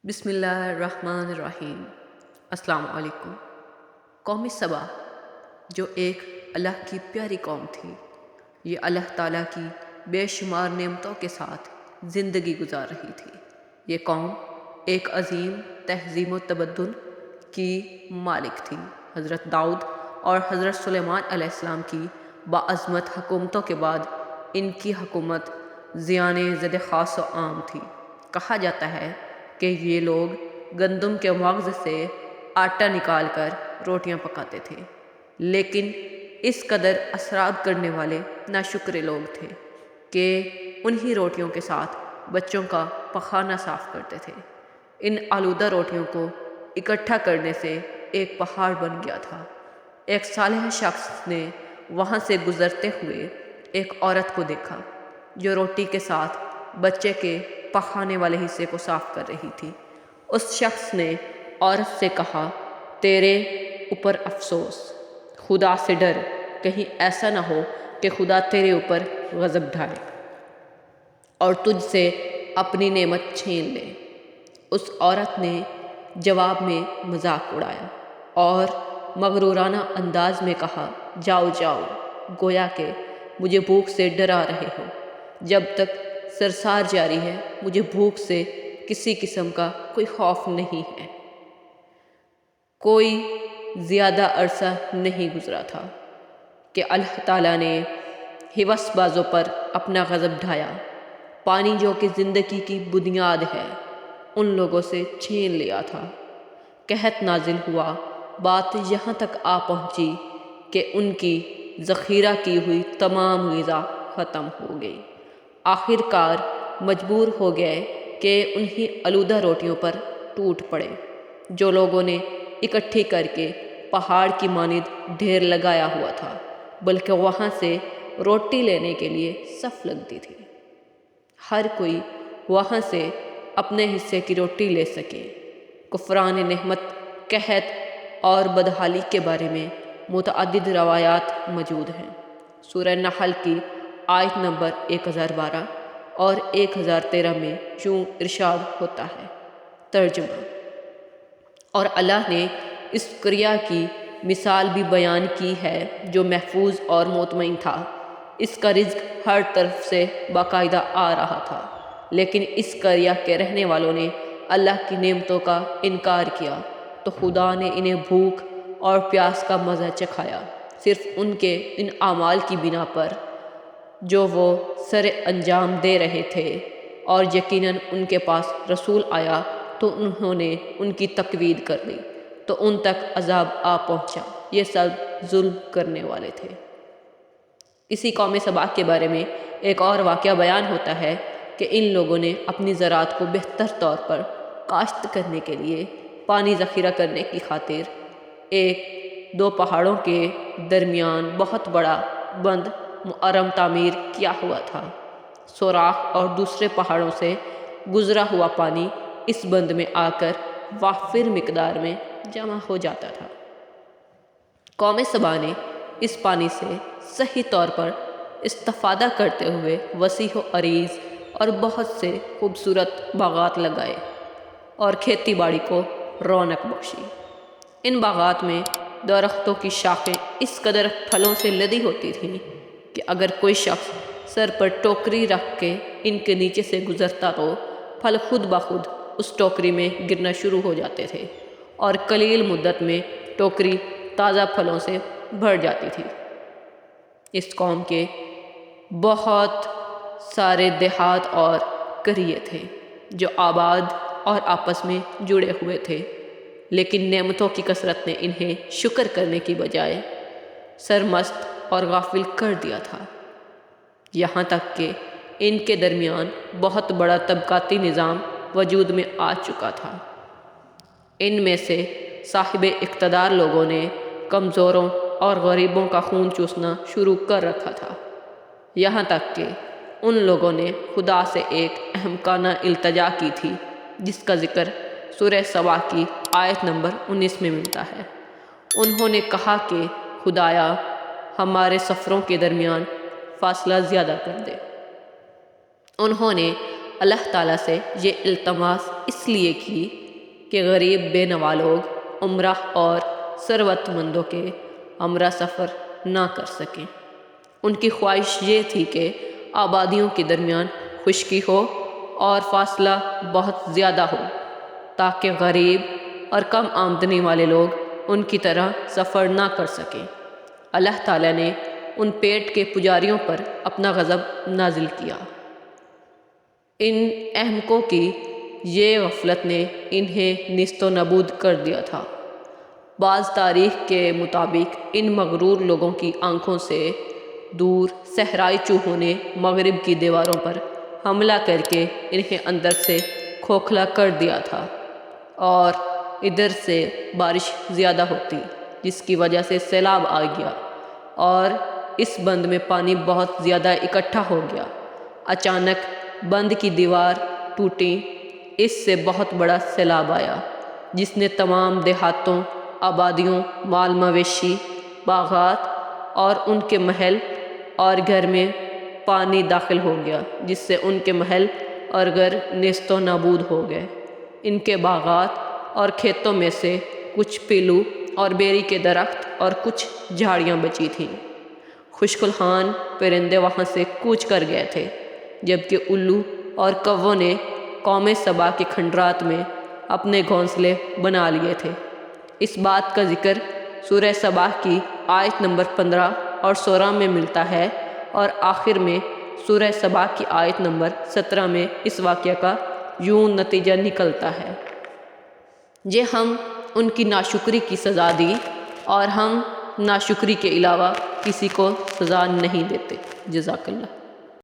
بسم اللہ الرحمن الرحیم۔ السلام علیکم۔ قوم سبا جو ایک اللہ کی پیاری قوم تھی، یہ اللہ تعالیٰ کی بے شمار نعمتوں کے ساتھ زندگی گزار رہی تھی۔ یہ قوم ایک عظیم تہذیب و تمدن کی مالک تھی۔ حضرت داؤد اور حضرت سلیمان علیہ السلام کی باعظمت حکومتوں کے بعد ان کی حکومت زیان زد خاص و عام تھی۔ کہا جاتا ہے کہ یہ لوگ گندم کے مغز سے آٹا نکال کر روٹیاں پکاتے تھے، لیکن اس قدر اثرات کرنے والے ناشکرے لوگ تھے کہ انہی روٹیوں کے ساتھ بچوں کا پخانہ صاف کرتے تھے۔ ان آلودہ روٹیوں کو اکٹھا کرنے سے ایک پہاڑ بن گیا تھا۔ ایک صالح شخص نے وہاں سے گزرتے ہوئے ایک عورت کو دیکھا جو روٹی کے ساتھ بچے کے پخانے والے حصے کو صاف کر رہی تھی۔ اس شخص نے عورت سے کہا، تیرے اوپر افسوس، خدا سے ڈر، کہیں ایسا نہ ہو کہ خدا تیرے اوپر غضب ڈھائے اور تجھ سے اپنی نعمت چھین لے۔ اس عورت نے جواب میں مذاق اڑایا اور مغرورانہ انداز میں کہا، جاؤ جاؤ، گویا کہ مجھے بھوک سے ڈرا رہے ہو۔ جب تک سرسار جاری ہے مجھے بھوک سے کسی قسم کا کوئی خوف نہیں ہے۔ کوئی زیادہ عرصہ نہیں گزرا تھا کہ اللہ تعالیٰ نے حوث بازوں پر اپنا غضب ڈھایا۔ پانی جو کہ زندگی کی بنیاد ہے ان لوگوں سے چھین لیا تھا۔ قحط نازل ہوا، بات یہاں تک آ پہنچی کہ ان کی ذخیرہ کی ہوئی تمام غذا ختم ہو گئی۔ آخر کار مجبور ہو گئے کہ انہی آلودہ روٹیوں پر ٹوٹ پڑے جو لوگوں نے اکٹھی کر کے پہاڑ کی مانند ڈھیر لگایا ہوا تھا، بلکہ وہاں سے روٹی لینے کے لیے صف لگتی تھی۔ ہر کوئی وہاں سے اپنے حصے کی روٹی لے سکے۔ کفران نعمت، قحط اور بدحالی کے بارے میں متعدد روایات موجود ہیں۔ سورہ نحل کی آیت نمبر 1012 اور 1013 میں یوں ارشاد ہوتا ہے، ترجمہ: اور اللہ نے اس قریہ کی مثال بھی بیان کی ہے جو محفوظ اور مطمئن تھا۔ اس کا رزق ہر طرف سے باقاعدہ آ رہا تھا، لیکن اس قریہ کے رہنے والوں نے اللہ کی نعمتوں کا انکار کیا تو خدا نے انہیں بھوک اور پیاس کا مزہ چکھایا، صرف ان کے ان اعمال کی بنا پر جو وہ سر انجام دے رہے تھے، اور یقیناً ان کے پاس رسول آیا تو انہوں نے ان کی تکذیب کر دی تو ان تک عذاب آ پہنچا۔ یہ سب ظلم کرنے والے تھے۔ اسی قوم سبا کے بارے میں ایک اور واقعہ بیان ہوتا ہے کہ ان لوگوں نے اپنی زراعت کو بہتر طور پر کاشت کرنے کے لیے پانی ذخیرہ کرنے کی خاطر دو پہاڑوں کے درمیان بہت بڑا بند معرم تعمیر کیا ہوا تھا۔ سوراخ اور دوسرے پہاڑوں سے گزرا ہوا پانی اس بند میں آ کر وافر مقدار میں جمع ہو جاتا تھا۔ قوم سبا نے اس پانی سے صحیح طور پر استفادہ کرتے ہوئے وسیع و عریض اور بہت سے خوبصورت باغات لگائے اور کھیتی باڑی کو رونق بخشی۔ ان باغات میں درختوں کی شاخیں اس قدر پھلوں سے لدی ہوتی تھیں کہ اگر کوئی شخص سر پر ٹوکری رکھ کے ان کے نیچے سے گزرتا تو پھل خود بخود اس ٹوکری میں گرنا شروع ہو جاتے تھے اور قلیل مدت میں ٹوکری تازہ پھلوں سے بھر جاتی تھی۔ اس قوم کے بہت سارے دیہات اور قریے تھے جو آباد اور آپس میں جڑے ہوئے تھے، لیکن نعمتوں کی کثرت نے انہیں شکر کرنے کی بجائے سرمست اور غافل کر دیا تھا، یہاں تک کہ ان کے درمیان بہت بڑا طبقاتی نظام وجود میں آ چکا تھا۔ ان میں سے صاحب اقتدار لوگوں نے کمزوروں اور غریبوں کا خون چوسنا شروع کر رکھا تھا، یہاں تک کہ ان لوگوں نے خدا سے ایک احمقانہ التجا کی تھی جس کا ذکر سورہ سبا کی آیت نمبر 19 میں ملتا ہے۔ انہوں نے کہا کہ خدایا ہمارے سفروں کے درمیان فاصلہ زیادہ کر دے۔ انہوں نے اللہ تعالیٰ سے یہ التماس اس لیے کی کہ غریب بے نوا لوگ عمرہ اور ثروت مندوں کے ہمراہ سفر نہ کر سکیں۔ ان کی خواہش یہ تھی کہ آبادیوں کے درمیان خشکی ہو اور فاصلہ بہت زیادہ ہو تاکہ غریب اور کم آمدنی والے لوگ ان کی طرح سفر نہ کر سکیں۔ اللہ تعالیٰ نے ان پیٹ کے پجاریوں پر اپنا غضب نازل کیا۔ ان احمقوں کی یہ غفلت نے انہیں نیست و نابود کر دیا تھا۔ بعض تاریخ کے مطابق ان مغرور لوگوں کی آنکھوں سے دور صحرائی چوہوں نے مغرب کی دیواروں پر حملہ کر کے انہیں اندر سے کھوکھلا کر دیا تھا، اور ادھر سے بارش زیادہ ہوتی جس کی وجہ سے سیلاب آ گیا اور اس بند میں پانی بہت زیادہ اکٹھا ہو گیا۔ اچانک بند کی دیوار ٹوٹی، اس سے بہت بڑا سیلاب آیا جس نے تمام دیہاتوں، آبادیوں، مال مویشی، باغات اور ان کے محل اور گھر میں پانی داخل ہو گیا، جس سے ان کے محل اور گھر نیست و نابود ہو گئے۔ ان کے باغات اور کھیتوں میں سے کچھ پیلو اور بیری کے درخت اور کچھ جھاڑیاں بچی تھیں۔ خشک الحال پرندے وہاں سے کوچ کر گئے تھے، جبکہ الو اور کووں نے قوم سبا کے کھنڈرات میں اپنے گھونسلے بنا لیے تھے۔ اس بات کا ذکر سورہ سبا کی آیت نمبر 15 اور 16 میں ملتا ہے، اور آخر میں سورہ سبا کی آیت نمبر 17 میں اس واقعہ کا یوں نتیجہ نکلتا ہے: یہ ہم ان کی ناشکری کی سزا دی، اور ہم ناشکری کے علاوہ کسی کو سزا نہیں دیتے۔ جزاک اللہ۔